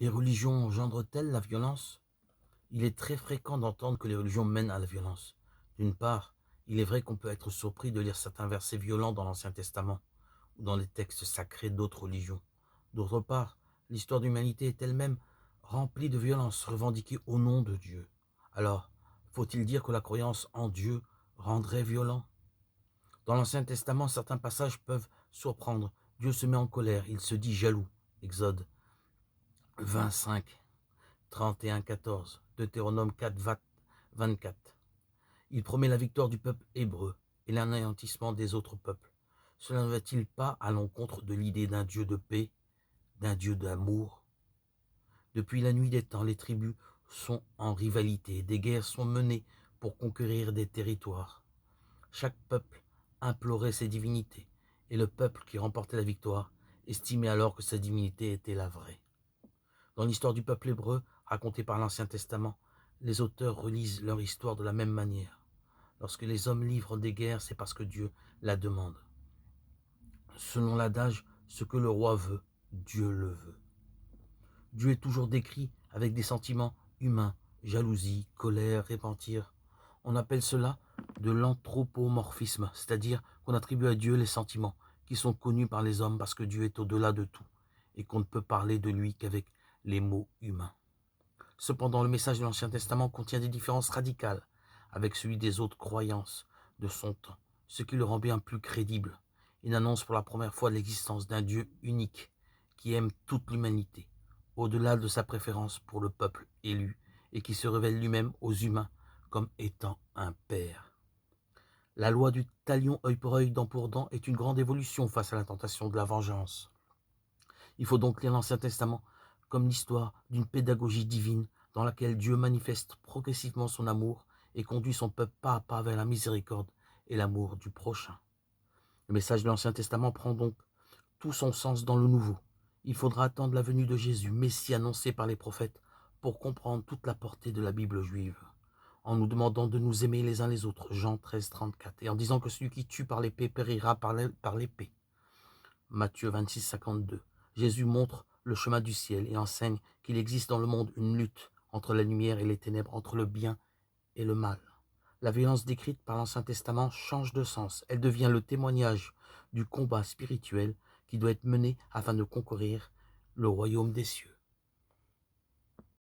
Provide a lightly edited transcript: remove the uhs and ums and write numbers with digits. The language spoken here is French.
Les religions engendrent-elles la violence? Il est très fréquent d'entendre que les religions mènent à la violence. D'une part, il est vrai qu'on peut être surpris de lire certains versets violents dans l'Ancien Testament ou dans les textes sacrés d'autres religions. D'autre part, l'histoire de l'humanité est elle-même remplie de violences revendiquées au nom de Dieu. Alors, faut-il dire que la croyance en Dieu rendrait violent? Dans l'Ancien Testament, certains passages peuvent surprendre. Dieu se met en colère, il se dit jaloux. Exode 25, 31, 14, Deutéronome 4, 24. Il promet la victoire du peuple hébreu et l'anéantissement des autres peuples. Cela ne va-t-il pas à l'encontre de l'idée d'un Dieu de paix, d'un Dieu d'amour? Depuis la nuit des temps, les tribus sont en rivalité, des guerres sont menées pour conquérir des territoires. Chaque peuple implorait ses divinités, et le peuple qui remportait la victoire estimait alors que sa divinité était la vraie. Dans l'histoire du peuple hébreu, racontée par l'Ancien Testament, les auteurs relisent leur histoire de la même manière. Lorsque les hommes livrent des guerres, c'est parce que Dieu la demande. Selon l'adage, ce que le roi veut, Dieu le veut. Dieu est toujours décrit avec des sentiments humains, jalousie, colère, repentir. On appelle cela de l'anthropomorphisme, c'est-à-dire qu'on attribue à Dieu les sentiments qui sont connus par les hommes parce que Dieu est au-delà de tout et qu'on ne peut parler de lui qu'avec les mots humains. Cependant, le message de l'Ancien Testament contient des différences radicales avec celui des autres croyances de son temps, ce qui le rend bien plus crédible. Il annonce pour la première fois l'existence d'un Dieu unique qui aime toute l'humanité, au-delà de sa préférence pour le peuple élu, et qui se révèle lui-même aux humains comme étant un père. La loi du talion œil pour œil, dent pour dent est une grande évolution face à la tentation de la vengeance. Il faut donc lire l'Ancien Testament comme l'histoire d'une pédagogie divine dans laquelle Dieu manifeste progressivement son amour et conduit son peuple pas à pas vers la miséricorde et l'amour du prochain. Le message de l'Ancien Testament prend donc tout son sens dans le Nouveau. Il faudra attendre la venue de Jésus, Messie annoncé par les prophètes, pour comprendre toute la portée de la Bible juive, en nous demandant de nous aimer les uns les autres, Jean 13, 34, et en disant que celui qui tue par l'épée périra par l'épée, Matthieu 26, 52. Jésus montre le chemin du ciel et enseigne qu'il existe dans le monde une lutte entre la lumière et les ténèbres, entre le bien et le mal. La violence décrite par l'Ancien Testament change de sens. Elle devient le témoignage du combat spirituel qui doit être mené afin de conquérir le royaume des cieux.